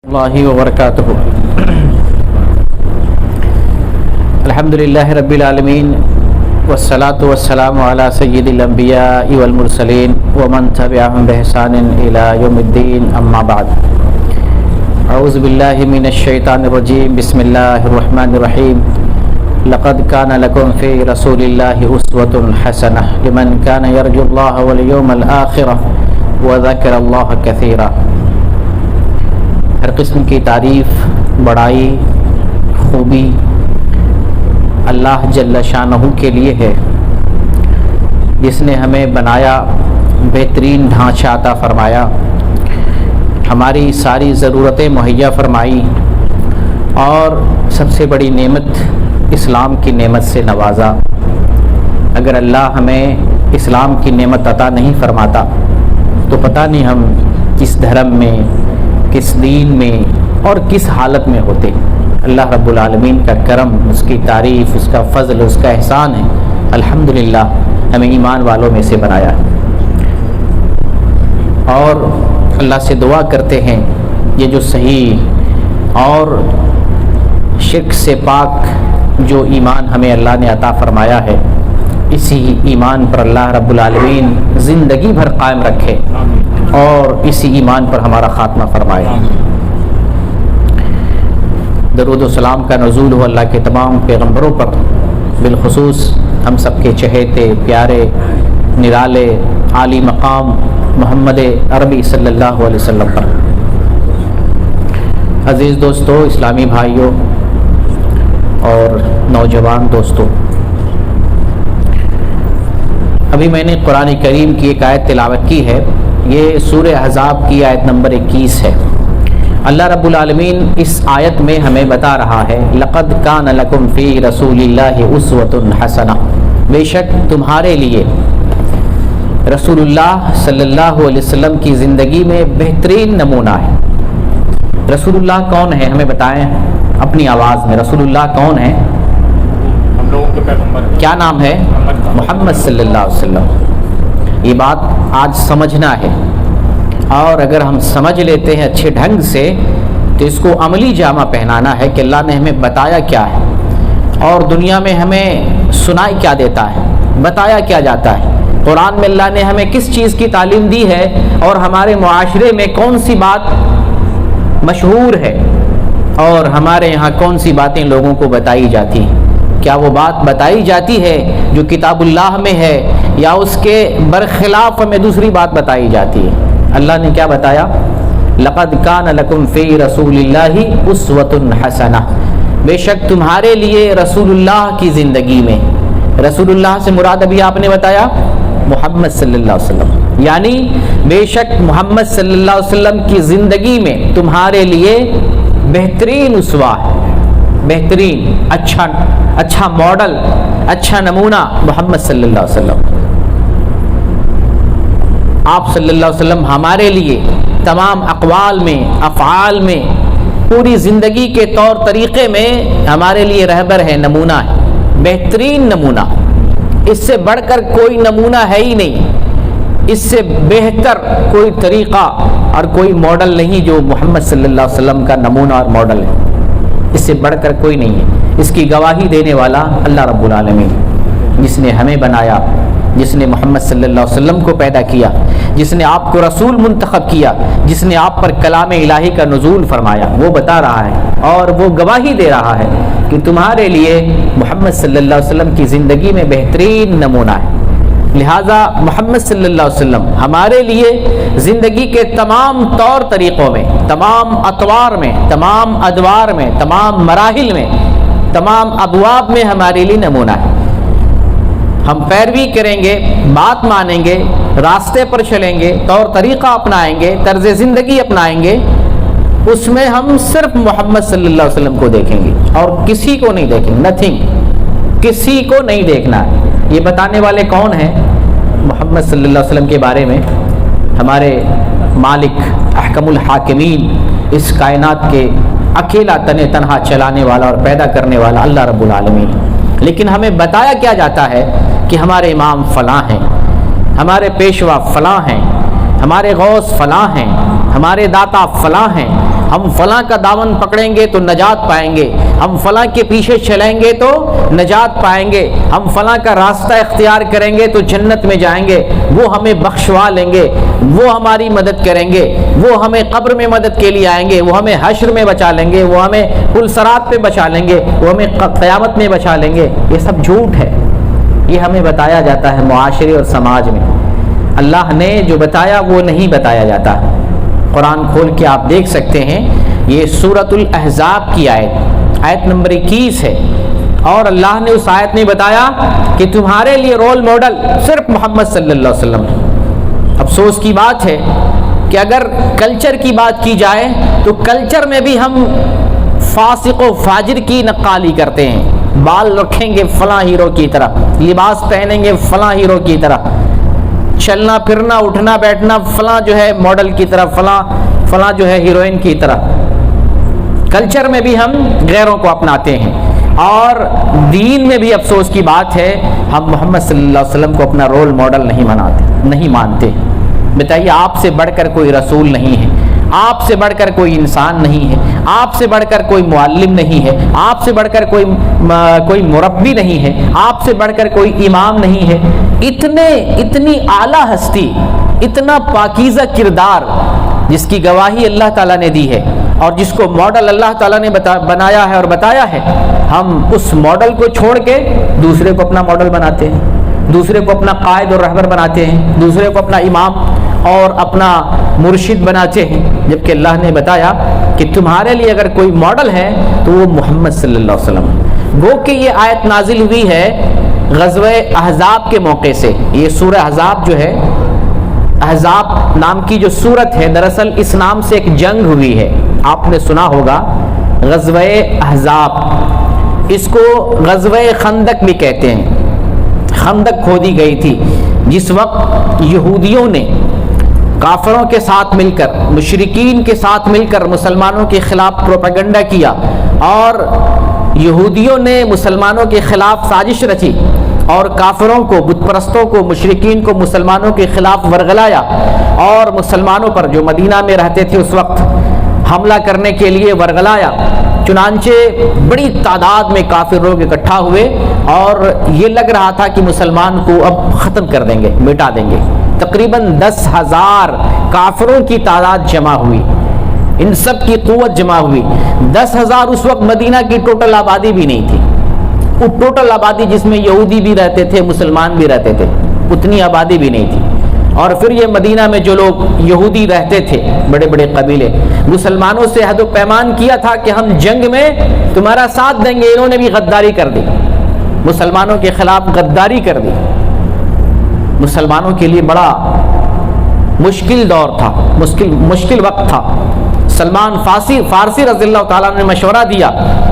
اللہ وبرکاتہ۔ الحمدللہ رب العالمین والصلاة والسلام علی سید الانبیاء والمرسلین ومن تبعهم بإحسان الى یوم الدین، اما بعد۔ اعوذ باللہ من الشیطان الرجیم، بسم اللہ الرحمن الرحیم۔ لقد کان لکم فی رسول اللہ اسوۃ حسنہ لمن کان یرجو اللہ والیوم الآخر وذکر اللہ کثیرا۔ ہر قسم کی تعریف، بڑائی، خوبی اللہ جل شانہ کے لیے ہے، جس نے ہمیں بنایا، بہترین ڈھانچہ عطا فرمایا، ہماری ساری ضرورتیں مہیا فرمائی، اور سب سے بڑی نعمت اسلام کی نعمت سے نوازا۔ اگر اللہ ہمیں اسلام کی نعمت عطا نہیں فرماتا تو پتہ نہیں ہم کس دھرم میں، کس دین میں اور کس حالت میں ہوتے۔ اللہ رب العالمین کا کرم، اس کی تعریف، اس کا فضل، اس کا احسان ہے۔ الحمدللہ ہمیں ایمان والوں میں سے بنایا، اور اللہ سے دعا کرتے ہیں یہ جو صحیح اور شرک سے پاک جو ایمان ہمیں اللہ نے عطا فرمایا ہے، اسی ایمان پر اللہ رب العالمین زندگی بھر قائم رکھے اور اسی ایمان پر ہمارا خاتمہ فرمائے۔ درود و سلام کا نزول ہو اللہ کے تمام پیغمبروں پر، بالخصوص ہم سب کے چہیتے پیارے نرالے عالی مقام محمد عربی صلی اللہ علیہ وسلم پر۔ عزیز دوستو، اسلامی بھائیوں اور نوجوان دوستو، ابھی میں نے قرآن کریم کی ایک آیت تلاوت کی ہے، یہ سورہ احزاب کی آیت نمبر 21 ہے۔ اللہ رب العالمین اس آیت میں ہمیں بتا رہا ہے، لقد کان لکم فی رسول اللہ اسوۃ حسنہ، بے شک تمہارے لیے رسول اللہ صلی اللہ علیہ وسلم کی زندگی میں بہترین نمونہ ہے۔ رسول اللہ کون ہے؟ ہمیں بتائیں اپنی آواز میں، رسول اللہ کون ہے؟ ہم لوگوں کے پیغمبر کیا نام ہے؟ محمد صلی اللہ علیہ وسلم۔ یہ بات آج سمجھنا ہے، اور اگر ہم سمجھ لیتے ہیں اچھے ڈھنگ سے تو اس کو عملی جامہ پہنانا ہے کہ اللہ نے ہمیں بتایا کیا ہے، اور دنیا میں ہمیں سنائی کیا دیتا ہے، بتایا کیا جاتا ہے۔ قرآن میں اللہ نے ہمیں کس چیز کی تعلیم دی ہے، اور ہمارے معاشرے میں کون سی بات مشہور ہے، اور ہمارے یہاں کون سی باتیں لوگوں کو بتائی جاتی ہیں۔ کیا وہ بات بتائی جاتی ہے جو کتاب اللہ میں ہے، یا اس کے برخلاف ہمیں دوسری بات بتائی جاتی ہے؟ اللہ نے کیا بتایا؟ لقد کان لکم فی رسول اللہ اسوۃ حسنہ، بے شک تمہارے لیے رسول اللہ کی زندگی میں، رسول اللہ سے مراد ابھی آپ نے بتایا محمد صلی اللہ علیہ وسلم، یعنی بے شک محمد صلی اللہ علیہ وسلم کی زندگی میں تمہارے لیے بہترین اسوہ ہے، بہترین اچھا ماڈل، اچھا نمونہ محمد صلی اللہ علیہ وسلم۔ آپ صلی اللہ علیہ وسلم ہمارے لیے تمام اقوال میں، افعال میں، پوری زندگی کے طور طریقے میں ہمارے لیے رہبر ہے، نمونہ ہے، بہترین نمونہ۔ اس سے بڑھ کر کوئی نمونہ ہے ہی نہیں، اس سے بہتر کوئی طریقہ اور کوئی ماڈل نہیں جو محمد صلی اللہ علیہ وسلم کا نمونہ اور ماڈل ہے، اس سے بڑھ کر کوئی نہیں ہے۔ اس کی گواہی دینے والا اللہ رب العالمین، جس نے ہمیں بنایا، جس نے محمد صلی اللہ علیہ وسلم کو پیدا کیا، جس نے آپ کو رسول منتخب کیا، جس نے آپ پر کلام الہی کا نزول فرمایا، وہ بتا رہا ہے اور وہ گواہی دے رہا ہے کہ تمہارے لیے محمد صلی اللہ علیہ وسلم کی زندگی میں بہترین نمونہ ہے۔ لہٰذا محمد صلی اللہ علیہ وسلم ہمارے لیے زندگی کے تمام طور طریقوں میں، تمام اطوار میں، تمام ادوار میں، تمام مراحل میں، تمام ابواب میں ہمارے لیے نمونہ ہے۔ ہم پیروی کریں گے، بات مانیں گے، راستے پر چلیں گے، طور طریقہ اپنائیں گے، طرز زندگی اپنائیں گے، اس میں ہم صرف محمد صلی اللہ علیہ وسلم کو دیکھیں گے اور کسی کو نہیں دیکھیں گے، نتھنگ، کسی کو نہیں دیکھنا ہے۔ یہ بتانے والے کون ہیں محمد صلی اللہ علیہ وسلم کے بارے میں؟ ہمارے مالک، احکم الحاکمین، اس کائنات کے اکیلا تنہا چلانے والا اور پیدا کرنے والا اللہ رب العالمین۔ لیکن ہمیں بتایا کیا جاتا ہے کہ ہمارے امام فلاں ہیں، ہمارے پیشوا فلاں ہیں، ہمارے غوث فلاں ہیں، ہمارے داتا فلاں ہیں، ہم فلاں کا دامن پکڑیں گے تو نجات پائیں گے، ہم فلاں کے پیچھے چلیں گے تو نجات پائیں گے، ہم فلاں کا راستہ اختیار کریں گے تو جنت میں جائیں گے، وہ ہمیں بخشوا لیں گے، وہ ہماری مدد کریں گے، وہ ہمیں قبر میں مدد کے لیے آئیں گے، وہ ہمیں حشر میں بچا لیں گے، وہ ہمیں پل صراط پہ بچا لیں گے، وہ ہمیں قیامت میں بچا لیں گے، یہ سب جھوٹ ہے۔ یہ ہمیں بتایا جاتا ہے معاشرے اور سماج میں، اللہ نے جو بتایا وہ نہیں بتایا جاتا۔ قرآن کھول کے آپ دیکھ سکتے ہیں، یہ سورۃ الاحزاب کی آیت نمبر 21 ہے، اور اللہ نے اس آیت میں بتایا کہ تمہارے لیے رول ماڈل صرف محمد صلی اللہ علیہ وسلم ہے۔ افسوس کی بات ہے کہ اگر کلچر کی بات کی جائے تو کلچر میں بھی ہم فاسق و فاجر کی نقالی کرتے ہیں، بال رکھیں گے فلاں ہیرو کی طرح، لباس پہنیں گے فلاں ہیرو کی طرح، چلنا پھرنا اٹھنا بیٹھنا فلاں جو ہے ماڈل کی طرح، فلاں جو ہے ہیروئن کی طرح۔ کلچر میں بھی ہم غیروں کو اپناتے ہیں، اور دین میں بھی افسوس کی بات ہے ہم محمد صلی اللہ علیہ وسلم کو اپنا رول ماڈل نہیں مانتے۔ بتائیے، آپ سے بڑھ کر کوئی رسول نہیں ہے، آپ سے بڑھ کر کوئی انسان نہیں ہے، آپ سے بڑھ کر کوئی معلم نہیں ہے، آپ سے بڑھ کر کوئی مربی نہیں ہے، آپ سے بڑھ کر کوئی امام نہیں ہے۔ اتنی اعلیٰ ہستی، اتنا پاکیزہ کردار جس کی گواہی اللہ تعالیٰ نے دی ہے اور جس کو ماڈل اللہ تعالیٰ نے بنایا ہے اور بتایا ہے، ہم اس ماڈل کو چھوڑ کے دوسرے کو اپنا ماڈل بناتے ہیں، دوسرے کو اپنا قائد اور رہبر بناتے ہیں، دوسرے کو اپنا امام اور اپنا مرشد بناتے ہیں، جبکہ اللہ نے بتایا کہ تمہارے لیے اگر کوئی ماڈل ہے تو وہ محمد صلی اللہ علیہ وسلم ہے۔ گو کہ یہ آیت نازل ہوئی ہے غزوہ احزاب کے موقع سے۔ یہ سورہ احزاب جو ہے، احزاب نام کی جو سورت ہے، دراصل اس نام سے ایک جنگ ہوئی ہے، آپ نے سنا ہوگا غزوہ احزاب، اس کو غزوہ خندق بھی کہتے ہیں۔ خندق کھودی گئی تھی جس وقت یہودیوں نے کافروں کے ساتھ مل کر، مشرکین کے ساتھ مل کر مسلمانوں کے خلاف پروپیگنڈا کیا، اور یہودیوں نے مسلمانوں کے خلاف سازش رچی اور کافروں کو، بت پرستوں کو، مشرکین کو مسلمانوں کے خلاف ورغلایا، اور مسلمانوں پر جو مدینہ میں رہتے تھے اس وقت حملہ کرنے کے لیے ورغلایا۔ چنانچہ بڑی تعداد میں کافر لوگ اکٹھا ہوئے اور یہ لگ رہا تھا کہ مسلمان کو اب ختم کر دیں گے، مٹا دیں گے۔ تقریباً 10,000 کافروں کی تعداد جمع ہوئی، ان سب کی قوت جمع ہوئی۔ 10,000 اس وقت مدینہ کی ٹوٹل آبادی بھی نہیں تھی، وہ ٹوٹل آبادی جس میں یہودی بھی رہتے تھے، مسلمان بھی رہتے تھے، اتنی آبادی بھی نہیں تھی۔ اور پھر یہ مدینہ میں جو لوگ یہودی رہتے تھے، بڑے بڑے قبیلے، مسلمانوں سے عہد و پیمان کیا تھا کہ ہم جنگ میں تمہارا ساتھ دیں گے، انہوں نے بھی غداری کر دی، مسلمانوں کے خلاف غداری کر دی۔ مسلمانوں کے لیے بڑا مشکل دور تھا، مشکل وقت تھا۔ سلمان فارسی رضی اللہ تعالیٰ نے مشورہ دیا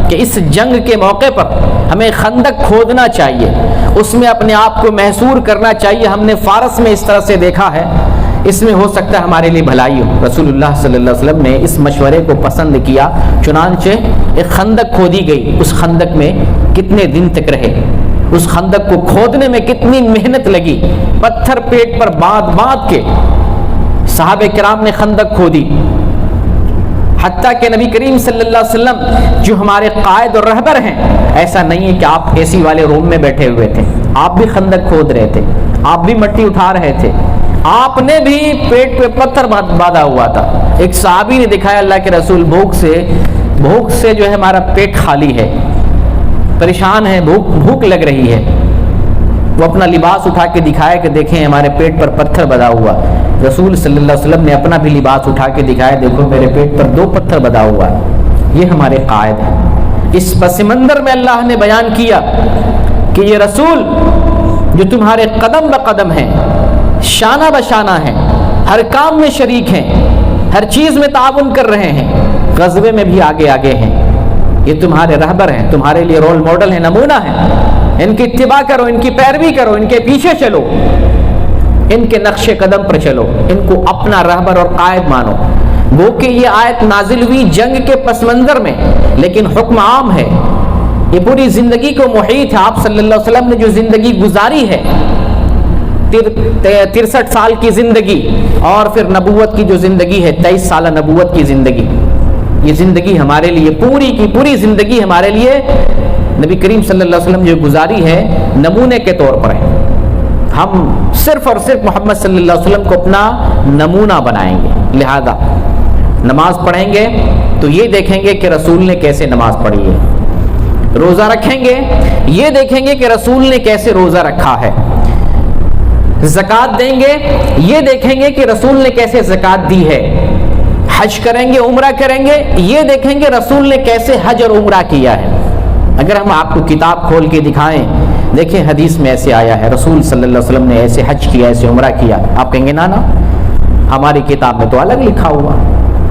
کہ اس جنگ کے موقع پر ہمیں خندق کھودنا چاہیے، اس میں اپنے آپ کو محصور کرنا چاہیے، ہم نے فارس میں اس طرح سے دیکھا ہے، اس میں ہو سکتا ہے ہمارے لیے بھلائی ہو۔ رسول اللہ صلی اللہ علیہ وسلم نے اس مشورے کو پسند کیا، چنانچہ ایک خندق کھودی گئی۔ اس خندق میں کتنے دن تک رہے، اس خندق کو کھودنے میں کتنی محنت لگی، پتھر پیٹ پر باندھ کے صحابہ کرام نے خندق کھودی، حتیٰ کہ نبی کریم صلی اللہ علیہ وسلم جو ہمارے قائد اور رہبر ہیں، ایسا نہیں ہے کہ آپ اے سی والے روم میں بیٹھے ہوئے تھے، آپ بھی خندق کھود رہے تھے، آپ بھی مٹی اٹھا رہے تھے، آپ نے بھی پیٹ پہ پتھر باندھا ہوا تھا۔ ایک صحابی نے دکھایا اللہ کے رسول بھوک سے جو ہے ہمارا پیٹ خالی ہے، پریشان ہے، بھوک لگ رہی ہے۔ وہ اپنا لباس اٹھا کے دکھایا کہ دیکھیں ہمارے پیٹ پر پتھر بندھا ہوا۔ رسول صلی اللہ علیہ وسلم نے اپنا بھی لباس اٹھا کے دکھایا، دیکھو میرے پیٹ پر 2 پتھر بندھا ہوا ہے۔ یہ ہمارے قائد ہیں۔ اس پس منظر میں اللہ نے بیان کیا کہ یہ رسول جو تمہارے قدم بقدم ہیں، شانہ بشانہ ہیں، ہر کام میں شریک ہیں، ہر چیز میں تعاون کر رہے ہیں، غزوے میں بھی آگے ہیں، یہ تمہارے رہبر ہیں، تمہارے لیے رول ماڈل ہیں، نمونہ ہیں، ان کی اتباع کرو، ان کی پیروی کرو، ان کے پیچھے چلو، ان کے نقش قدم پر چلو، ان کو اپنا رہبر اور قائد مانو۔ وہ کہ یہ آیت نازل ہوئی جنگ کے پس منظر میں، لیکن حکم عام ہے، یہ پوری زندگی کو محیط ہے۔ آپ صلی اللہ علیہ وسلم نے جو زندگی گزاری ہے، 63 سال کی زندگی، اور پھر نبوت کی جو زندگی ہے 23 سالہ نبوت کی زندگی، یہ زندگی ہمارے لیے پوری کی پوری زندگی ہمارے لیے نبی کریم صلی اللہ علیہ وسلم جو گزاری ہے نمونے کے طور پر ہے. ہم صرف اور صرف محمد صلی اللہ علیہ وسلم کو اپنا نمونہ بنائیں گے. لہذا نماز پڑھیں گے تو یہ دیکھیں گے کہ رسول نے کیسے نماز پڑھی ہے. روزہ رکھیں گے یہ دیکھیں گے کہ رسول نے کیسے روزہ رکھا ہے. زکوٰۃ دیں گے یہ دیکھیں گے کہ رسول نے کیسے زکوٰۃ دی ہے. حج کریں گے عمرہ کریں گے یہ دیکھیں گے رسول نے کیسے حج اور عمرہ کیا ہے. اگر ہم آپ کو کتاب کھول کے دکھائیں دیکھیں حدیث میں ایسے آیا ہے رسول صلی اللہ علیہ وسلم نے ایسے حج کیا ایسے عمرہ کیا, آپ کہیں گے نا ہماری کتاب میں تو الگ لکھا ہوا.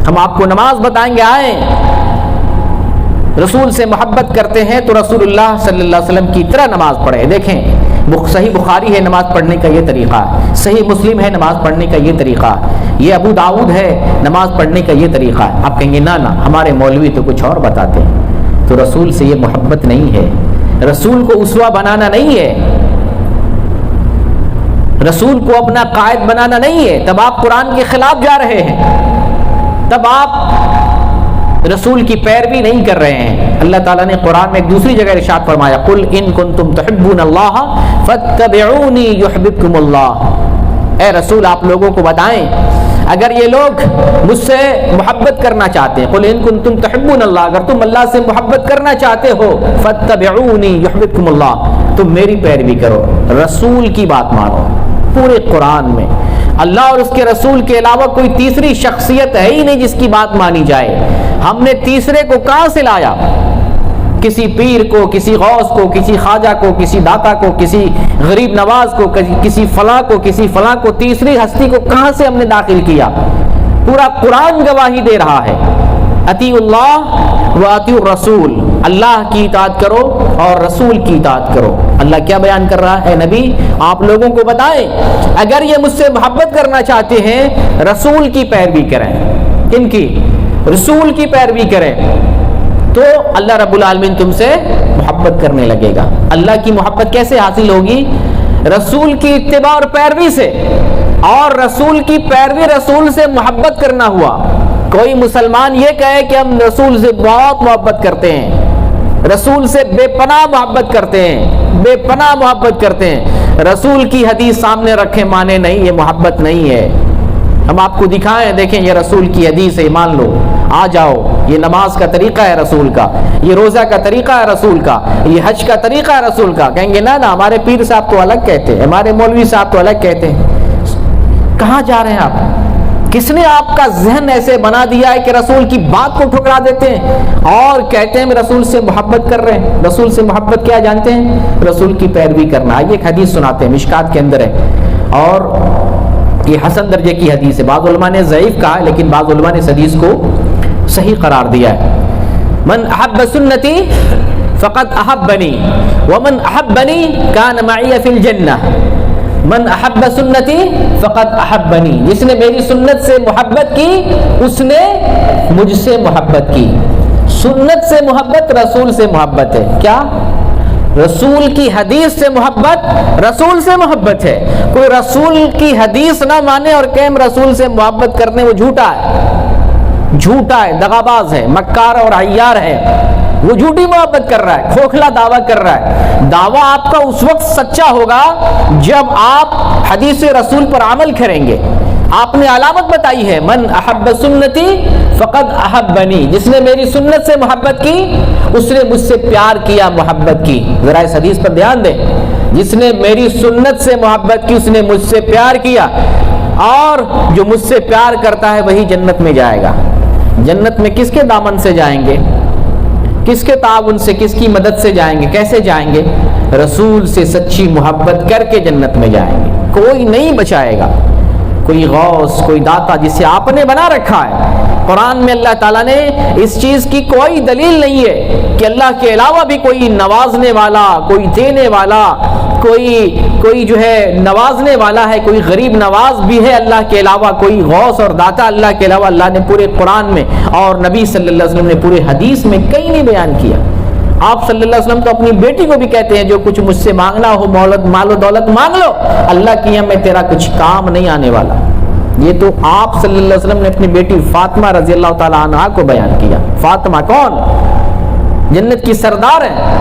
ہم آپ کو نماز بتائیں گے آئیں رسول سے محبت کرتے ہیں تو رسول اللہ صلی اللہ علیہ وسلم کی طرح نماز پڑھے. دیکھیں صحیح بخاری ہے نماز پڑھنے کا یہ طریقہ ہے, صحیح مسلم ہے نماز پڑھنے کا یہ طریقہ ہے, یہ ابو داؤد ہے نماز پڑھنے کا یہ طریقہ ہے. آپ کہیں گے نا ہمارے مولوی تو کچھ اور بتاتے ہیں. تو رسول سے یہ محبت نہیں ہے, رسول کو اسوہ بنانا نہیں ہے, رسول کو اپنا قائد بنانا نہیں ہے. تب آپ قرآن کے خلاف جا رہے ہیں, تب آپ رسول کی پیروی نہیں کر رہے ہیں. اللہ تعالیٰ نے قرآن میں ایک دوسری جگہ ارشاد فرمایا قل ان کنتم تحبون اللہ فاتبعونی یحببکم اللہ. اے رسول آپ لوگوں کو بتائیں اگر یہ لوگ مجھ سے محبت کرنا چاہتے ہیں, قل ان کنتم تحبون اللہ, اگر تم اللہ سے محبت کرنا چاہتے ہو فاتبعونی یحببکم اللہ, تم میری پیروی کرو, رسول کی بات مانو. پورے قرآن میں اللہ اور اس کے رسول کے علاوہ کوئی تیسری شخصیت ہے ہی نہیں جس کی بات مانی جائے. ہم نے تیسرے کو کہاں سے لایا؟ کسی پیر کو, کسی غوث کو, کسی خواجہ کو, کسی داتا کو, کسی غریب نواز کو, کسی فلاں کو, کسی فلاں کو, تیسری ہستی کو کہاں سے ہم نے داخل کیا؟ پورا قرآن گواہی دے رہا ہے اطیعوا اللہ و اطیعوا الرسول, اللہ کی اطاعت کرو اور رسول کی اطاعت کرو. اللہ کیا بیان کر رہا ہے؟ نبی آپ لوگوں کو بتائیں اگر یہ مجھ سے محبت کرنا چاہتے ہیں رسول کی پیروی کریں. کن کی؟ رسول کی پیروی کریں تو اللہ رب العالمین تم سے محبت کرنے لگے گا. اللہ کی محبت کیسے حاصل ہوگی؟ رسول کی اتباع اور پیروی سے, اور رسول کی پیروی رسول سے محبت کرنا ہوا. کوئی مسلمان یہ کہے کہ ہم رسول سے بہت محبت کرتے ہیں, رسول سے بے پناہ محبت کرتے ہیں, بے پناہ محبت کرتے ہیں, رسول کی حدیث سامنے رکھے مانے نہیں, یہ محبت نہیں ہے. ہم آپ کو دکھائیں دیکھیں یہ رسول کی حدیث ہے مان لو, آ جاؤ, یہ نماز کا طریقہ ہے رسول کا, یہ روزہ کا طریقہ ہے رسول کا, یہ حج کا طریقہ ہے رسول کا. کہیں گے نا ہمارے پیر صاحب تو الگ کہتے ہیں, ہمارے مولوی صاحب تو الگ کہتے ہیں. کہاں جا رہے ہیں آپ؟ کس نے آپ کا ذہن ایسے بنا دیا ہے کہ رسول کی بات کو ٹھکرا دیتے ہیں اور کہتے ہیں رسول سے محبت کر رہے ہیں؟ رسول سے محبت کیا جانتے ہیں؟ رسول کی پیروی کرنا. آئیے ایک حدیث سناتے ہیں, مشکات کے اندر ہے اور یہ حسن درجے کی حدیث ہے. بعض علماء نے ضعیف کہا لیکن بعض علماء نے اس حدیث کو صحیح قرار دیا ہے. من احب سنتی فقد احبنی ومن احبنی کان معی فی الجنہ. من احب سنتی فقد احبنی, جس نے میری سنت سے محبت کی اس نے مجھ سے محبت کی. سنت سے محبت رسول سے محبت ہے. کیا؟ رسول کی حدیث سے محبت رسول سے محبت ہے. کوئی رسول کی حدیث نہ مانے اور کہ ہم رسول سے محبت کرنے, وہ جھوٹا ہے, جھوٹا ہے, دغاباز ہے, مکار اور عیار ہے. وہ جھوٹی محبت کر رہا ہے, کھوکھلا دعویٰ کر رہا ہے. دعویٰ آپ کا اس وقت سچا ہوگا جب آپ حدیث رسول پر عمل کریں گے. آپ نے علامت بتائی ہے من احب سنتی فقد احبنی, جس نے میری سنت سے محبت کی اس نے مجھ سے پیار کیا, محبت کی. ذرا اس حدیث پر دھیان دیں, جس نے میری سنت سے محبت کی اس نے مجھ سے پیار کیا, اور جو مجھ سے پیار کرتا ہے وہی جنت میں جائے گا. جنت میں کس کے دامن سے جائیں گے؟ کس کے تعاون سے, کس کی مدد سے جائیں گے؟ کیسے جائیں گے؟ رسول سے سچی محبت کر کے جنت میں جائیں گے. کوئی نہیں بچائے گا, کوئی غوث, کوئی داتا جسے آپ نے بنا رکھا ہے. قرآن میں اللہ تعالیٰ نے اس چیز کی کوئی دلیل نہیں ہے کہ اللہ کے علاوہ بھی کوئی نوازنے والا, کوئی دینے والا, کوئی جو ہے نوازنے والا ہے, کوئی غریب نواز بھی ہے اللہ کے علاوہ, کوئی غوث اور داتا اللہ کے علاوہ. اللہ نے پورے قرآن میں اور نبی صلی اللہ علیہ وسلم نے پورے حدیث میں کہیں نہیں بیان کیا. آپ صلی اللہ علیہ وسلم تو اپنی بیٹی کو بھی کہتے ہیں جو کچھ مجھ سے مانگنا ہو مال و دولت مانگ لو, اللہ کی میں تیرا کچھ کام نہیں آنے والا. یہ تو آپ صلی اللہ علیہ وسلم نے اپنی بیٹی فاطمہ رضی اللہ تعالی عنہا کو بیان کیا. فاطمہ کون؟ جنت کی سردار ہیں.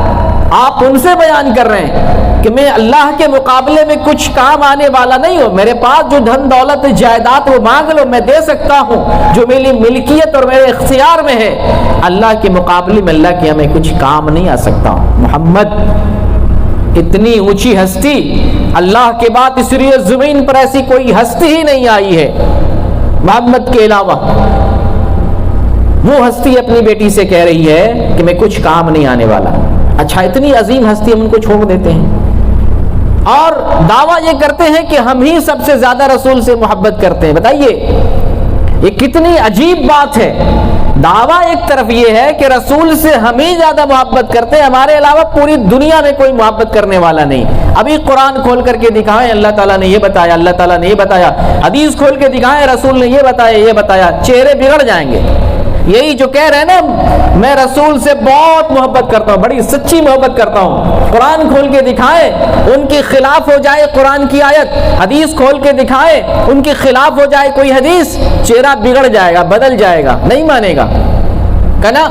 آپ ان سے بیان کر رہے ہیں کہ میں اللہ کے مقابلے میں کچھ کام آنے والا نہیں ہوں. میرے پاس جو دھن دولت جائیداد وہ مانگ لو میں دے سکتا ہوں، جو میری ملکیت اور میرے اختیار میں ہے. اللہ کے مقابلے میں اللہ کے ہمیں کچھ کام نہیں آ سکتا. محمد اتنی اونچی ہستی، اللہ کے بعد اس روئے زمین پر ایسی کوئی ہستی ہی نہیں آئی ہے محمد کے علاوہ. وہ ہستی اپنی بیٹی سے کہہ رہی ہے کہ میں کچھ کام نہیں آنے والا. اچھا، اتنی عظیم ہستی ہم ان کو چھوڑ دیتے ہیں اور دعویٰ یہ کرتے ہیں کہ ہم ہی سب سے زیادہ رسول سے محبت کرتے ہیں. بتائیے یہ کتنی عجیب بات ہے. دعویٰ ایک طرف یہ ہے کہ رسول سے ہم ہی زیادہ محبت کرتے ہیں، ہمارے علاوہ پوری دنیا میں کوئی محبت کرنے والا نہیں. ابھی قرآن کھول کر کے دکھائیں اللہ تعالیٰ نے یہ بتایا، اللہ تعالیٰ نے یہ بتایا. حدیث کھول کے دکھائیں رسول نے یہ بتایا یہ بتایا. چہرے بگڑ جائیں گے. یہی جو کہہ رہے ہیں نا میں رسول سے بہت محبت کرتا ہوں، بڑی سچی محبت کرتا ہوں، قرآن کھول کے دکھائیں ان کے خلاف ہو جائے قرآن کی آیت، حدیث کھول کے دکھائیں ان کے خلاف ہو جائے کوئی حدیث، چہرہ بگڑ جائے گا، بدل جائے گا، نہیں مانے گا. کہنا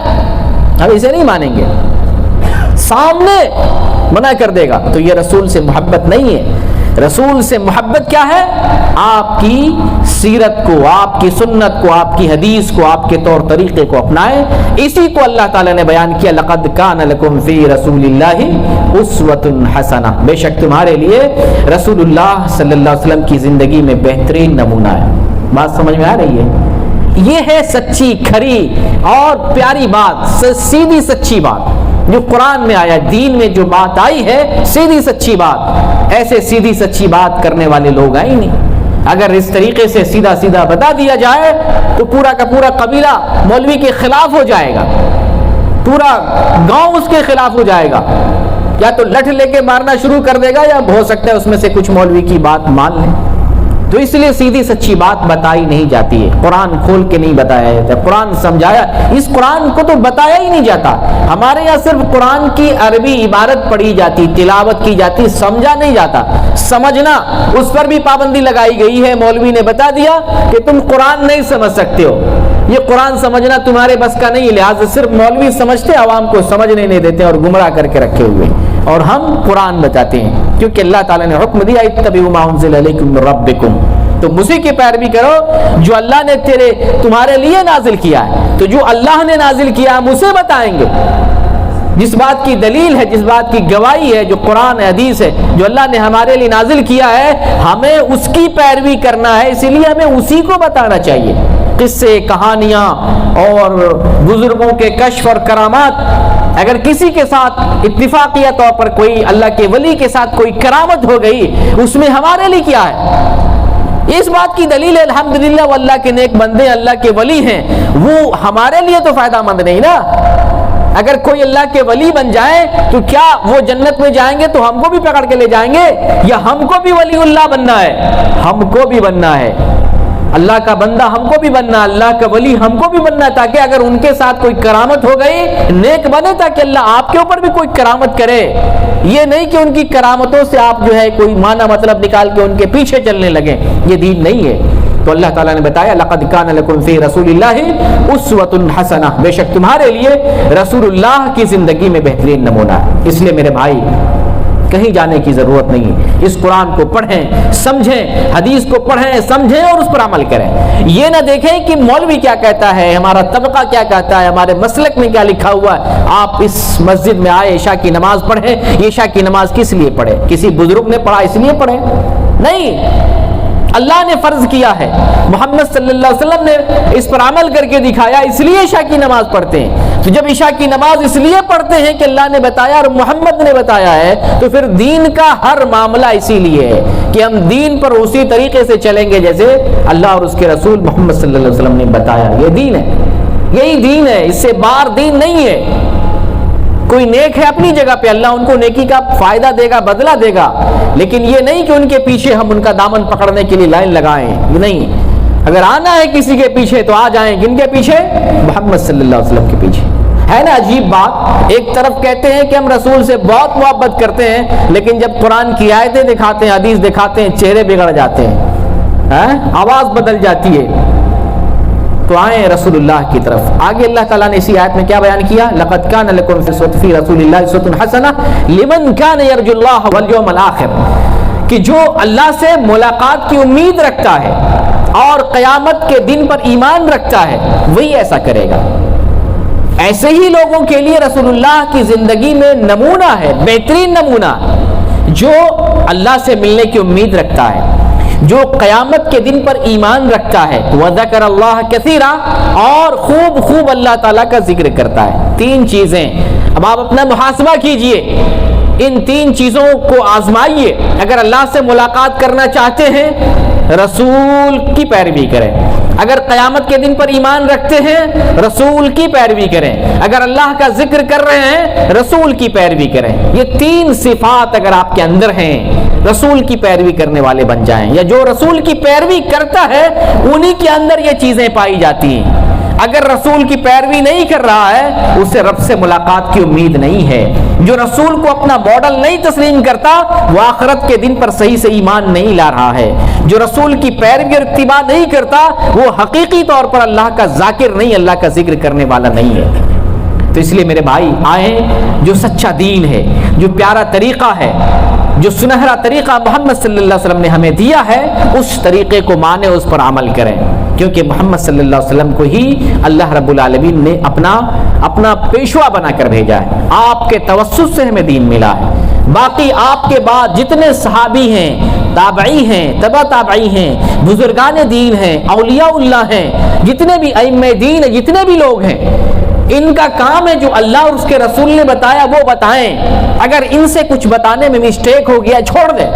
ہم اسے نہیں مانیں گے، سامنے منع کر دے گا. تو یہ رسول سے محبت نہیں ہے. رسول سے محبت کیا ہے؟ آپ کی سیرت کو، آپ کی سنت کو، آپ کی حدیث کو، آپ کے طور طریقے کو اپنائیں. اسی کو اللہ تعالیٰ نے بیان کیا لقد کان لکم فی رسول اللہ اسوۃ حسنہ. بے شک تمہارے لیے رسول اللہ صلی اللہ علیہ وسلم کی زندگی میں بہترین نمونہ ہے. بات سمجھ میں آ رہی ہے؟ یہ ہے سچی کھری اور پیاری بات، سیدھی سچی بات جو قرآن میں آیا. دین میں جو بات آئی ہے سیدھی سچی بات. ایسے سیدھی سچی بات کرنے والے لوگ آئے نہیں. اگر اس طریقے سے سیدھا سیدھا بتا دیا جائے تو پورا کا پورا قبیلہ مولوی کے خلاف ہو جائے گا، پورا گاؤں اس کے خلاف ہو جائے گا. یا تو لٹھ لے کے مارنا شروع کر دے گا یا ہو سکتا ہے اس میں سے کچھ مولوی کی بات مان لیں. تو اس لیے سیدھی سچی بات بتائی نہیں جاتی ہے. قرآن کھول کے نہیں بتایا جاتا. قرآن سمجھایا، اس قرآن کو تو بتایا ہی نہیں جاتا. ہمارے یہاں صرف قرآن کی عربی عبارت پڑھی جاتی، تلاوت کی جاتی، سمجھا نہیں جاتا. سمجھنا اس پر بھی پابندی لگائی گئی ہے. مولوی نے بتا دیا کہ تم قرآن نہیں سمجھ سکتے ہو، یہ قرآن سمجھنا تمہارے بس کا نہیں. لہٰذا صرف مولوی سمجھتے، عوام کو سمجھنے نہیں دیتے اور گمراہ کر کے رکھے ہوئے. اور ہم قرآن بتاتے ہیں کیونکہ اللہ تعالیٰ نے حکم دیا اتبعوا ما انزل الیکم من ربکم. تو اسی کی پیروی کرو جو اللہ نے تمہارے لیے نازل کیا ہے. تو جو اللہ نے نازل کیا ہم اسے بتائیں گے. جس بات کی دلیل ہے، جس بات کی گواہی ہے، جو قرآن حدیث ہے، جو اللہ نے ہمارے لیے نازل کیا ہے، ہمیں اس کی پیروی کرنا ہے. اسی لیے ہمیں اسی کو بتانا چاہیے. قصے، کہانیاں اور بزرگوں کے کشف اور کرامات، اگر کسی کے ساتھ اتفاقیہ طور پر کوئی اللہ کے ولی کے ساتھ کوئی کرامت ہو گئی، اس میں ہمارے لیے کیا ہے؟ اس بات کی دلیل ہے الحمدللہ وہ اللہ کے نیک بندے، اللہ کے ولی ہیں. وہ ہمارے لیے تو فائدہ مند نہیں نا. اگر کوئی اللہ کے ولی بن جائے تو کیا وہ جنت میں جائیں گے تو ہم کو بھی پکڑ کے لے جائیں گے؟ یا ہم کو بھی ولی اللہ بننا ہے؟ ہم کو بھی بننا ہے. اللہ کا بندہ ہم کو بھی بننا، اللہ کا ولی ہم کو بھی بننا، تاکہ اگر ان کے ساتھ کوئی کرامت ہو گئی نیک بنے، تاکہ اللہ آپ کے اوپر بھی کوئی کرامت کرے. یہ نہیں کہ ان کی کرامتوں سے آپ جو ہے کوئی معنی مطلب نکال کے ان کے پیچھے چلنے لگیں. یہ دین نہیں ہے. تو اللہ تعالیٰ نے بتایا لقد کان لکم فی رسول اللہ اسوۃ حسنہ. بے شک تمہارے لیے رسول اللہ کی زندگی میں بہترین نمونہ ہے. اس لیے میرے بھائی کہیں جانے کی ضرورت نہیں. اس قرآن کو پڑھیں، سمجھیں، حدیث کو پڑھیں، سمجھیں اور اس پر عمل کریں. یہ نہ دیکھیں کہ مولوی کیا کہتا ہے، ہمارا طبقہ کیا کہتا ہے، ہمارے مسلک میں کیا لکھا ہوا ہے. آپ اس مسجد میں آئے، عشاء کی نماز پڑھیں. یہ عشاء کی نماز کس لیے پڑھے؟ کسی بزرگ نے پڑھا اس لیے پڑھے؟ نہیں، اللہ نے فرض کیا ہے. محمد صلی اللہ علیہ وسلم نے اس پر عمل کر کے دکھایا، اس لیے عشاء کی نماز پڑھتے ہیں. تو جب عشاء کی نماز اس لیے پڑھتے ہیں کہ اللہ نے بتایا اور محمد نے بتایا ہے، تو پھر دین کا ہر معاملہ اسی لیے ہے کہ ہم دین پر اسی طریقے سے چلیں گے جیسے اللہ اور اس کے رسول محمد صلی اللہ علیہ وسلم نے بتایا. یہ دین ہے، یہی دین ہے، اس سے باہر دین نہیں ہے. کوئی نیک ہے اپنی جگہ پہ، اللہ ان کو نیکی کا فائدہ دے گا، بدلہ دے گا، لیکن یہ نہیں کہ ان کے پیچھے ہم ان کا دامن پکڑنے کے لیے لائن لگائیں. یہ نہیں. اگر آنا ہے کسی کے پیچھے تو آ جائیں. کن کے پیچھے؟ محمد صلی اللہ علیہ وسلم کے پیچھے. ہے نا عجیب بات. ایک طرف کہتے ہیں کہ ہم رسول سے بہت محبت کرتے ہیں، لیکن جب قرآن کی آیتیں دکھاتے ہیں، حدیث دکھاتے ہیں، چہرے بگڑ جاتے ہیں. آواز بدل جاتی ہے. تو آئیں رسول اللہ کی طرف. آگے اللہ تعالیٰ نے اسی آیت میں کیا بیان کیا؟ لقد کان لکم فی رسول اللہ اسوۃ حسنہ لمن کان یرجو اللہ والیوم الآخر، کہ جو اللہ سے ملاقات کی امید رکھتا ہے اور قیامت کے دن پر ایمان رکھتا ہے وہی ایسا کرے گا. ایسے ہی لوگوں کے لیے رسول اللہ کی زندگی میں نمونہ ہے، بہترین نمونہ، جو اللہ سے ملنے کی امید رکھتا ہے، جو قیامت کے دن پر ایمان رکھتا ہے، وذکر اللہ کثیرا، اور خوب اللہ تعالیٰ کا ذکر کرتا ہے. 3 چیزیں. اب آپ اپنا محاسبہ کیجئے، ان 3 چیزوں کو آزمائیے. اگر اللہ سے ملاقات کرنا چاہتے ہیں رسول کی پیروی کریں، اگر قیامت کے دن پر ایمان رکھتے ہیں رسول کی پیروی کریں، اگر اللہ کا ذکر کر رہے ہیں رسول کی پیروی کریں. یہ 3 صفات اگر آپ کے اندر ہیں رسول کی پیروی کرنے والے بن جائیں، یا جو رسول کی پیروی کرتا ہے انہی کے اندر یہ چیزیں پائی جاتی ہیں. اگر رسول کی پیروی نہیں کر رہا ہے اسے رب سے ملاقات کی امید نہیں ہے. جو رسول کو اپنا ماڈل نہیں تسلیم کرتا وہ آخرت کے دن پر صحیح سے ایمان نہیں لا رہا ہے. جو رسول کی پیروی اور اتباع نہیں کرتا وہ حقیقی طور پر اللہ کا ذاکر نہیں، اللہ کا ذکر کرنے والا نہیں ہے. تو اس لیے میرے بھائی آئیں، جو سچا دین ہے، جو پیارا طریقہ ہے، جو سنہرا طریقہ محمد صلی اللہ علیہ وسلم نے ہمیں دیا ہے اس طریقے کو مانیں، اس پر عمل کریں. کیونکہ محمد صلی اللہ علیہ وسلم کو ہی اللہ رب العالمین نے اپنا پیشوا بنا کر بھیجا ہے. آپ کے توسط سے ہمیں دین ملا ہے. باقی آپ کے بعد جتنے صحابی ہیں، تابعی ہیں، تبع تابعی ہیں، بزرگان دین ہیں، اولیاء اللہ ہیں، جتنے بھی ائمہ دین ہیں، جتنے بھی لوگ ہیں، ان کا کام ہے جو اللہ اور اس کے رسول نے بتایا وہ بتائیں. اگر ان سے کچھ بتانے میں مسٹیک ہو گیا چھوڑ دیں.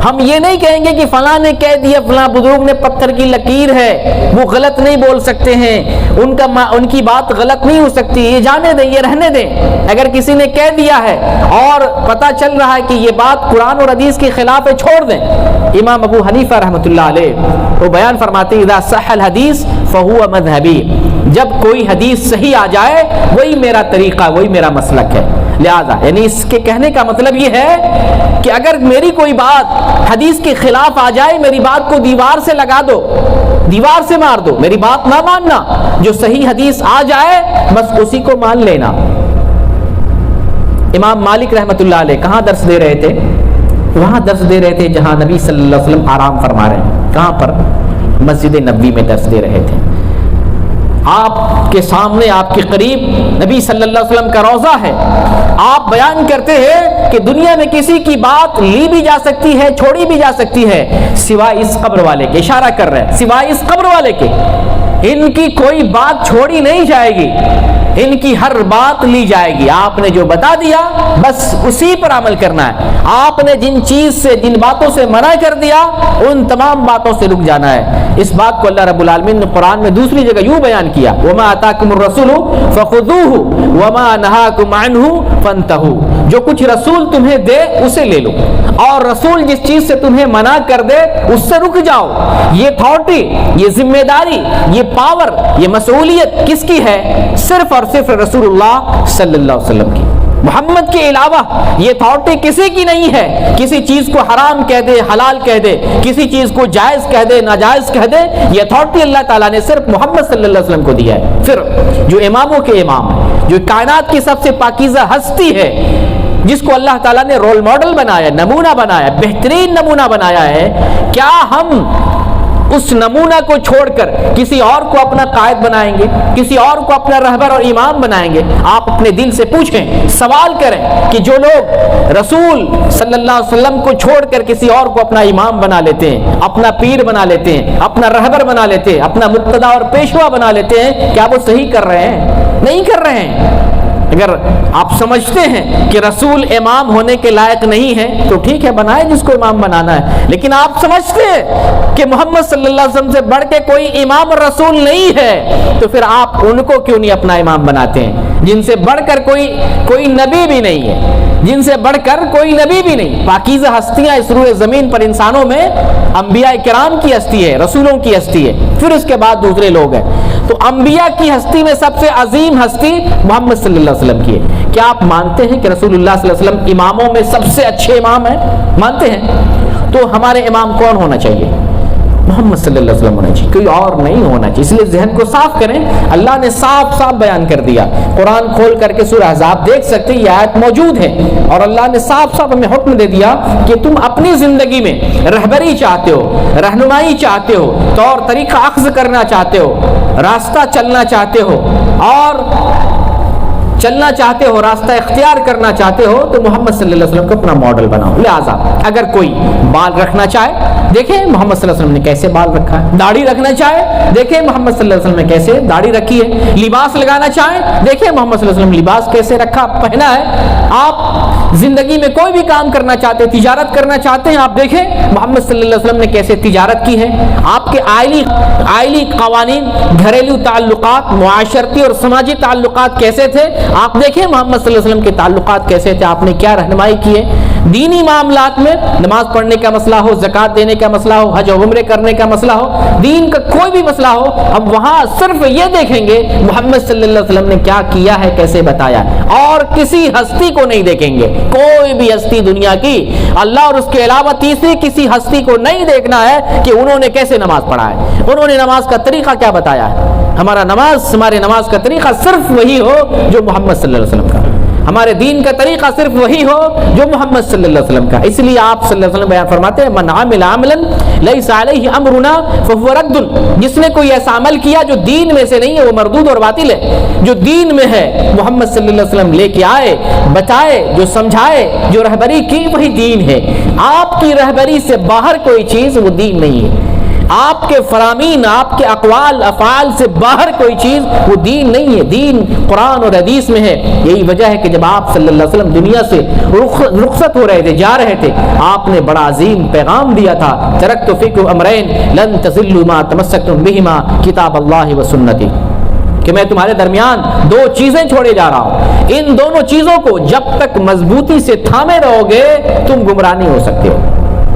ہم یہ نہیں کہیں گے کہ فلاں نے کہہ دیا، فلاں بزرگ نے پتھر کی لکیر ہے، وہ غلط نہیں بول سکتے ہیں، ان کی بات غلط نہیں ہو سکتی، یہ جانے دیں، یہ رہنے دیں. اگر کسی نے کہہ دیا ہے اور پتہ چل رہا ہے کہ یہ بات قرآن اور حدیث کے خلاف ہے چھوڑ دیں. امام ابو حنیفہ رحمۃ اللہ علیہ وہ بیان فرماتے ہیں اذا صح الحدیث فہو مذہبی، جب کوئی حدیث صحیح آ جائے وہی میرا طریقہ، وہی میرا مسلک ہے. لہذا یعنی اس کے کہنے کا مطلب یہ ہے کہ اگر میری کوئی بات حدیث کے خلاف آ جائے میری بات کو دیوار سے لگا دو، دیوار سے مار دو، میری بات نہ ماننا. جو صحیح حدیث آ جائے بس اسی کو مان لینا. امام مالک رحمۃ اللہ علیہ کہاں درس دے رہے تھے؟ وہاں درس دے رہے تھے جہاں نبی صلی اللہ علیہ وسلم آرام فرما رہے ہیں. کہاں پر؟ مسجد نبوی میں درس دے رہے تھے. آپ کے سامنے آپ کے قریب نبی صلی اللہ علیہ وسلم کا روضہ ہے. آپ بیان کرتے ہیں کہ دنیا میں کسی کی بات لی بھی جا سکتی ہے، چھوڑی بھی جا سکتی ہے سوائے اس قبر والے کے. اشارہ کر رہے ہیں سوائے اس قبر والے کے، ان کی کوئی بات چھوڑی نہیں جائے گی، ان کی ہر بات لی جائے گی. آپ نے جو بتا دیا بس اسی پر عمل کرنا ہے. آپ نے جن چیز سے، جن باتوں سے منع کر دیا ان تمام باتوں سے رک جانا ہے. اس بات کو اللہ رب العالمین نے قرآن میں دوسری جگہ یوں بیان کیا وَمَا آتَاكُمُ الرَّسُولُ فَخُذُوهُ وَمَا نَهَاكُمْ عَنْهُ فَانْتَهُوا. جو کچھ رسول تمہیں دے اسے لے لو، اور رسول جس چیز سے تمہیں منع کر دے اس سے رک جاؤ. یہ اتھارٹی، یہ ذمہ داری، یہ پاور، یہ مسئولیت کس کی ہے؟ صرف اور صرف رسول اللہ صلی اللہ علیہ وسلم کی. محمد کے علاوہ یہ اتھارٹی کسی کی نہیں ہے. کسی چیز کو حرام کہہ دے، حلال کہہ دے، کسی چیز کو جائز کہہ دے، ناجائز کہہ دے، یہ اتھارٹی اللہ تعالیٰ نے صرف محمد صلی اللہ علیہ وسلم کو دیا ہے. پھر جو اماموں کے امام ہے، جو کائنات کی سب سے پاکیزہ ہستی ہے، جس کو اللہ تعالیٰ نے رول ماڈل بنایا، نمونہ بنایا، بہترین نمونہ بنایا ہے، کیا ہم اس نمونہ کو چھوڑ کر کسی اور کو اپنا قائد بنائیں گے، کسی اور کو اپنا رہبر اور امام بنائیں گے؟ آپ اپنے دل سے پوچھیں، سوال کریں کہ جو لوگ رسول صلی اللہ علیہ وسلم کو چھوڑ کر کسی اور کو اپنا امام بنا لیتے ہیں، اپنا پیر بنا لیتے ہیں، اپنا رہبر بنا لیتے ہیں، اپنا مقتدا اور پیشوا بنا لیتے ہیں، کیا وہ صحیح کر رہے ہیں؟ نہیں کر رہے ہیں. اگر آپ سمجھتے ہیں کہ رسول امام ہونے کے لائق نہیں ہے تو ٹھیک ہے، بنائے جس کو امام بنانا ہے. لیکن آپ سمجھتے ہیں کہ محمد صلی اللہ علیہ وسلم سے بڑھ کے کوئی امام اور رسول نہیں ہے تو پھر آپ ان کو کیوں نہیں اپنا امام بناتے ہیں؟ جن سے بڑھ کر کوئی نبی بھی نہیں ہے، جن سے بڑھ کر کوئی نبی بھی نہیں. پاکیزہ ہستیاں اس روئے زمین پر انسانوں میں انبیاء کرام کی ہستی ہے، رسولوں کی ہستی ہے، پھر اس کے بعد دوسرے لوگ ہیں. تو انبیاء کی ہستی میں سب سے عظیم ہستی محمد صلی اللہ علیہ وسلم کی ہے. کیا آپ مانتے ہیں کہ رسول اللہ صلی اللہ علیہ وسلم اماموں میں سب سے اچھے امام ہیں؟ مانتے ہیں؟ تو ہمارے امام کون ہونا چاہیے؟ محمد صلی اللہ علیہ وسلم ہونا چاہیے, کوئی اور نہیں ہونا چاہیے. اس لیے ذہن کو صاف کریں. اللہ نے صاف صاف بیان کر دیا. قرآن کھول کر کے سورہ احزاب دیکھ سکتے ہیں, یہ آیت موجود ہے, اور اللہ نے صاف صاف ہمیں حکم دے دیا کہ تم اپنی زندگی میں رہبری چاہتے ہو, رہنمائی چاہتے ہو, طور طریقہ اخذ کرنا چاہتے ہو, راستہ چلنا چاہتے ہو اور چلنا چاہتے ہو, راستہ اختیار کرنا چاہتے ہو, تو محمد صلی اللہ علیہ وسلم کو اپنا ماڈل بناؤ. لہٰذا اگر کوئی بال رکھنا چاہے, دیکھیں محمد صلی اللہ علیہ وسلم نے کیسے بال رکھا ہے. داڑھی رکھنا چاہے, دیکھیں محمد صلی اللہ علیہ وسلم نے کیسے داڑھی رکھی ہے. لباس لگانا چاہیں, دیکھیں محمد صلی اللہ علیہ وسلم لباس کیسے رکھا پہنا ہے. آپ زندگی میں کوئی بھی کام کرنا چاہتے ہیں, تجارت کرنا چاہتے ہیں, آپ دیکھیں محمد صلی اللہ علیہ وسلم نے کیسے تجارت کی ہے. آپ کے آئلی قوانین, گھریلو تعلقات, معاشرتی اور سماجی تعلقات کیسے تھے, آپ دیکھیں محمد صلی اللہ علیہ وسلم کے تعلقات کیسے تھے, آپ نے کیا رہنمائی کی ہے. دینی معاملات میں نماز پڑھنے کا مسئلہ ہو, زکوٰۃ دینے کا مسئلہ ہو, حج و عمرے کرنے کا مسئلہ ہو, دین کا کوئی بھی مسئلہ ہو, اب وہاں صرف یہ دیکھیں گے محمد صلی اللہ علیہ وسلم نے کیا کیا ہے, کیسے بتایا, اور کسی ہستی کو نہیں دیکھیں گے. کوئی بھی ہستی دنیا کی, اللہ اور اس کے علاوہ تیسری کسی ہستی کو نہیں دیکھنا ہے کہ انہوں نے کیسے نماز پڑھا ہے, انہوں نے نماز کا طریقہ کیا بتایا ہے. ہمارے نماز کا طریقہ صرف وہی ہو جو محمد صلی اللہ علیہ وسلم کا, ہمارے دین کا طریقہ صرف وہی ہو جو محمد صلی اللہ علیہ وسلم کا. اس لیے آپ صلی اللہ علیہ وسلم بیان فرماتے ہیں, من عمل عملا لیس علیہ امرنا فهو رد. جس نے کوئی ایسا عمل کیا جو دین میں سے نہیں ہے, وہ مردود اور باطل ہے. جو دین میں ہے محمد صلی اللہ علیہ وسلم لے کے آئے, بتائے, جو سمجھائے, جو رہبری کی, وہی دین ہے. آپ کی رہبری سے باہر کوئی چیز وہ دین نہیں ہے. آپ کے فرامین, آپ کے اقوال افعال سے باہر کوئی چیز وہ دین نہیں ہے. دین قرآن اور حدیث میں ہے. یہی وجہ ہے کہ جب آپ صلی اللہ علیہ وسلم دنیا سے رخصت ہو رہے تھے, جا رہے تھے, آپ نے بڑا عظیم پیغام دیا تھا, ترکت فیکم امرین لن تضلوا ما تمسکتم بہما کتاب اللہ و سنتی, کہ میں تمہارے درمیان دو چیزیں چھوڑے جا رہا ہوں, ان دونوں چیزوں کو جب تک مضبوطی سے تھامے رہو گے تم گمراہ نہیں ہو سکتے ہو.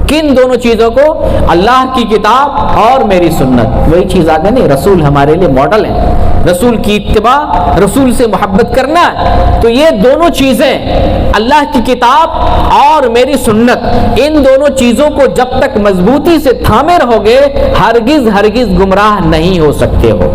کن دونوں چیزوں کو, اللہ کی کتاب اور میری سنت. وہی چیز آگے نہیں, رسول ہمارے لیے ماڈل ہے, رسول کی اتباع, رسول سے محبت کرنا. تو یہ دونوں چیزیں, اللہ کی کتاب اور میری سنت, ان دونوں چیزوں کو جب تک مضبوطی سے تھامے رہو گے ہرگز گمراہ نہیں ہو سکتے ہو.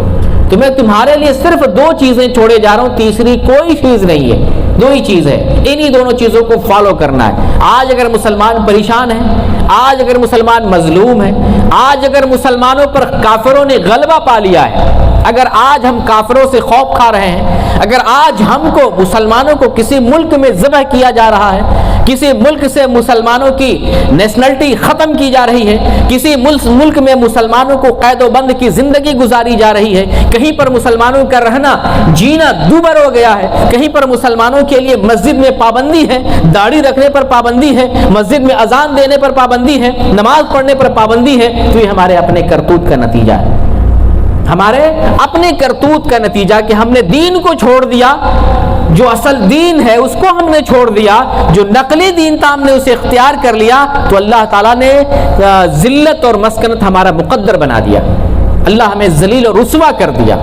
تو میں تمہارے لیے صرف دو چیزیں چھوڑے جا رہا ہوں, تیسری کوئی چیز نہیں ہے. دو ہی چیز ہے, انہی دونوں چیزوں کو فالو کرنا ہے. آج اگر مسلمان پریشان ہیں, آج اگر مسلمان مظلوم ہیں, آج اگر مسلمانوں پر کافروں نے غلبہ پا لیا ہے, اگر آج ہم کافروں سے خوف کھا رہے ہیں, اگر آج ہم کو مسلمانوں کو کسی ملک میں ذبح کیا جا رہا ہے, کسی ملک سے مسلمانوں کی نیشنلٹی ختم کی جا رہی ہے, کسی ملک میں مسلمانوں کو قید و بند کی زندگی گزاری جا رہی ہے, کہیں پر مسلمانوں کا رہنا جینا دوبر ہو گیا ہے, کہیں پر مسلمانوں کے لیے مسجد میں پابندی ہے, داڑھی رکھنے پر پابندی ہے, مسجد میں اذان دینے پر پابندی ہے, نماز پڑھنے پر پابندی ہے, تو یہ ہمارے اپنے کرتوت کا نتیجہ ہے. ہمارے اپنے کرتوت کا نتیجہ کہ ہم نے دین کو چھوڑ دیا, جو اصل دین ہے اس کو ہم نے چھوڑ دیا, جو نقلی دین تھا ہم نے اسے اختیار کر لیا, تو اللہ تعالیٰ نے ذلت اور مسکنت ہمارا مقدر بنا دیا. اللہ ہمیں ذلیل اور رسوا کر دیا,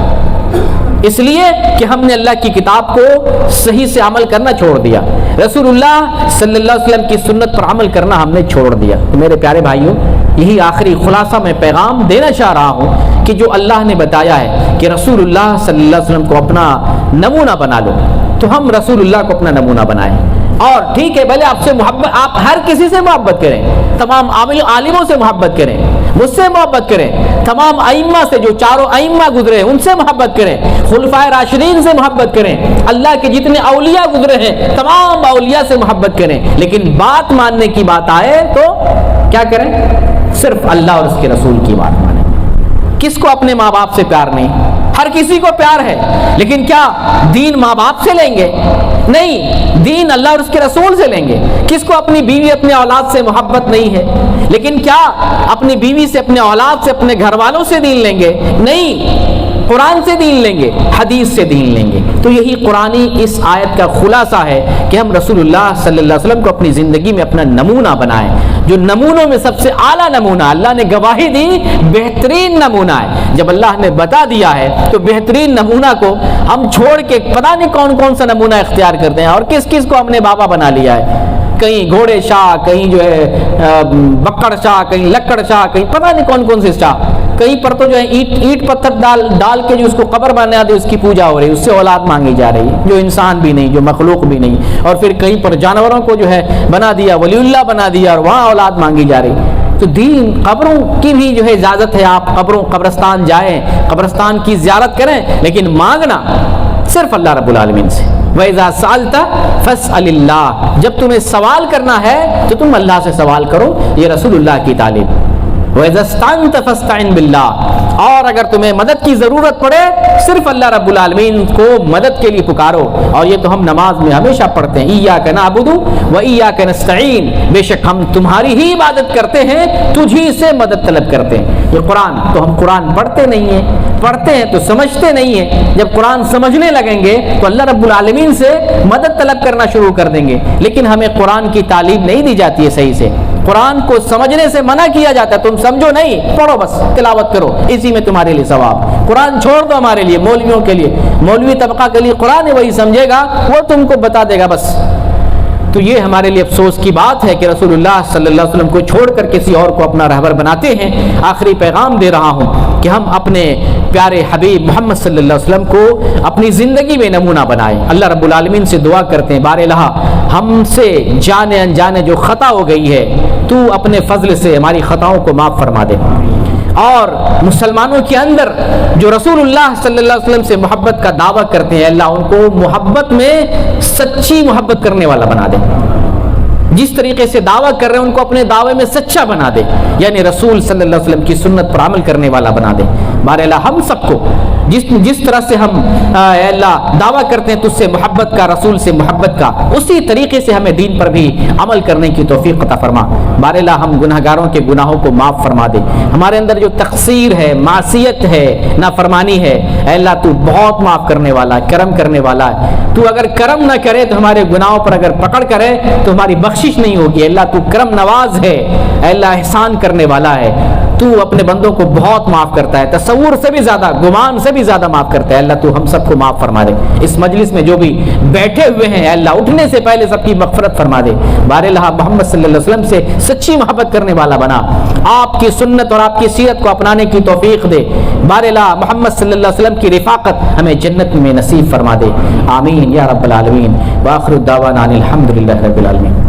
اس لیے کہ ہم نے اللہ کی کتاب کو صحیح سے عمل کرنا چھوڑ دیا, رسول اللہ صلی اللہ علیہ وسلم کی سنت پر عمل کرنا ہم نے چھوڑ دیا. تو میرے پیارے بھائیوں, یہی آخری خلاصہ میں پیغام دینا چاہ رہا ہوں کہ جو اللہ نے بتایا ہے کہ رسول اللہ صلی اللہ علیہ وسلم کو اپنا نمونہ بنا لو, تو ہم رسول اللہ کو اپنا نمونہ بنائیں. اور ٹھیک ہے, بھلے آپ سے محبت, آپ ہر کسی سے محبت کریں, تمام عالموں سے محبت کریں, مجھ سے محبت کریں, تمام ائمہ سے, جو چاروں ائمہ گزرے ان سے محبت کریں, خلفائے راشدین سے محبت کریں, اللہ کے جتنے اولیاء گزرے ہیں تمام اولیاء سے محبت کریں. لیکن بات ماننے کی بات آئے تو کیا کریں, صرف اللہ اور اس کے رسول کی بات مانیں. کس کو اپنے ماں باپ سے پیار نہیں, ہر کسی کو پیار ہے, لیکن کیا دین ماں باپ سے لیں گے؟ نہیں, دین اللہ اور اس کے رسول سے لیں گے. کس کو اپنی بیوی اپنے اولاد سے محبت نہیں ہے, لیکن کیا اپنی بیوی سے, اپنے اولاد سے, اپنے گھر والوں سے دین لیں گے؟ نہیں, قرآن سے دین لیں گے, حدیث سے دین لیں گے. تو یہی قرآنی اس آیت کا خلاصہ ہے کہ ہم رسول اللہ صلی اللہ علیہ وسلم کو اپنی زندگی میں اپنا نمونہ بنائیں, جو نمونوں میں سب سے اعلیٰ نمونہ, اللہ نے گواہی دی, بہترین نمونہ ہے. جب اللہ نے بتا دیا ہے تو بہترین نمونہ کو ہم چھوڑ کے پتہ نہیں کون کون سا نمونہ اختیار کرتے ہیں, اور کس کس کو ہم نے بابا بنا لیا ہے. کہیں گھوڑے شاہ، کہیں جو ہے بکڑ شاہ، کہیں لکڑ شاہ، کہیں پتہ نہیں کون کون سے شاہ، کہیں پر تو جو ہے اینٹ پتھر ڈال کے جو اس کو قبر بنا دے اس کی پوجا ہو رہی ہے، اس سے اولاد مانگی جا رہی ہے، جو انسان بھی نہیں، جو مخلوق بھی نہیں، اور پھر کہیں پر جانوروں کو جو ہے بنا دیا، ولی اللہ بنا دیا، اور وہاں اولاد مانگی جا رہی ہے۔ تو دین قبروں کی بھی جو ہے اجازت ہے، آپ قبرستان جائیں، قبرستان کی زیارت کریں، لیکن مانگنا صرف اللہ رب العالمین سے۔ وَإِذَا سَأَلْتَ فَاسْأَلِ اللَّهِ، جب تمہیں سوال کرنا ہے تو تم اللہ سے سوال کرو، یہ رسول اللہ کی تعلیم۔ وَإِذَا اسْتَعَنْتَ فَاسْتَعِنْ بِاللَّهِ، اور اگر تمہیں مدد کی ضرورت پڑے صرف اللہ رب العالمین کو مدد کے لیے پکارو، اور یہ تو ہم نماز میں ہمیشہ پڑھتے ہیں، إِيَّاكَ نَعْبُدُ وَإِيَّاكَ نَسْتَعِينُ، بے شک ہم تمہاری ہی عبادت کرتے ہیں، تجھی سے مدد طلب کرتے ہیں۔ یہ قرآن تو ہم قرآن پڑھتے نہیں ہیں، پڑھتے ہیں تو سمجھتے نہیں ہیں، جب قرآن سمجھنے لگیں گے تو اللہ رب العالمین سے مدد طلب کرنا شروع کر دیں گے، لیکن ہمیں قرآن کی تعلیم نہیں دی جاتی ہے صحیح سے، قرآن کو سمجھنے سے منع کیا جاتا ہے، تم سمجھو نہیں، پڑھو بس، تلاوت کرو، اسی میں تمہارے لیے ثواب، قرآن چھوڑ دو ہمارے لیے، مولویوں کے لیے، مولوی طبقہ کے لیے قرآن ہے، وہی سمجھے گا، وہ تم کو بتا دے گا بس۔ تو یہ ہمارے لیے افسوس کی بات ہے کہ رسول اللہ صلی اللہ علیہ وسلم کو چھوڑ کر کسی اور کو اپنا رہبر بناتے ہیں۔ آخری پیغام دے رہا ہوں کہ ہم اپنے پیارے حبیب محمد صلی اللہ علیہ وسلم کو اپنی زندگی میں نمونہ بنائیں۔ اللہ رب العالمین سے دعا کرتے ہیں، بار الہ ہم سے جانے انجانے جو خطا ہو گئی ہے تو اپنے فضل سے ہماری خطاؤں کو معاف فرما دے، اور مسلمانوں کے اندر جو رسول اللہ صلی اللہ علیہ وسلم سے محبت کا دعویٰ کرتے ہیں، اللہ ان کو محبت میں سچی محبت کرنے والا بنا دے، جس طریقے سے دعویٰ کر رہے ہیں ان کو اپنے دعوے میں سچا بنا دے، یعنی رسول صلی اللہ علیہ وسلم کی سنت پر عمل کرنے والا بنا دے۔ بہر اللہ ہم سب کو جس طرح سے ہم اے اللہ دعویٰ کرتے ہیں تجھ سے محبت کا، رسول سے محبت کا، اسی طریقے سے ہمیں دین پر بھی عمل کرنے کی توفیق عطا فرما۔ بہر اللہ ہم گناہ گاروں کے گناہوں کو معاف فرما دے، ہمارے اندر جو تقصیر ہے، معصیت ہے، نافرمانی ہے، اے اللہ تو بہت معاف کرنے والا، کرم کرنے والا ہے، تو اگر کرم نہ کرے تو ہمارے گناہوں پر اگر پکڑ کرے تو ہماری بخشش نہیں ہوگی۔ اللہ تو کرم نواز ہے، اے اللہ احسان کرنے والا ہے، تو اپنے بندوں کو بہت معاف کرتا ہے، تصور سے بھی زیادہ، گمان سے بھی زیادہ معاف کرتا ہے۔ اللہ تو ہم سب کو معاف فرما دے، اس مجلس میں جو بھی بیٹھے ہوئے ہیں اے اللہ اٹھنے سے پہلے سب کی مغفرت فرما دے۔ بار اللہ محمد صلی اللہ علیہ وسلم سے سچی محبت کرنے والا بنا، آپ کی سنت اور آپ کی سیرت کو اپنانے کی توفیق دے۔ بار اللہ محمد صلی اللہ علیہ وسلم کی رفاقت ہمیں جنت میں نصیب فرما دے، آمین یا رب العالمین۔ وآخر الدعوانا الحمدللہ رب العالمین۔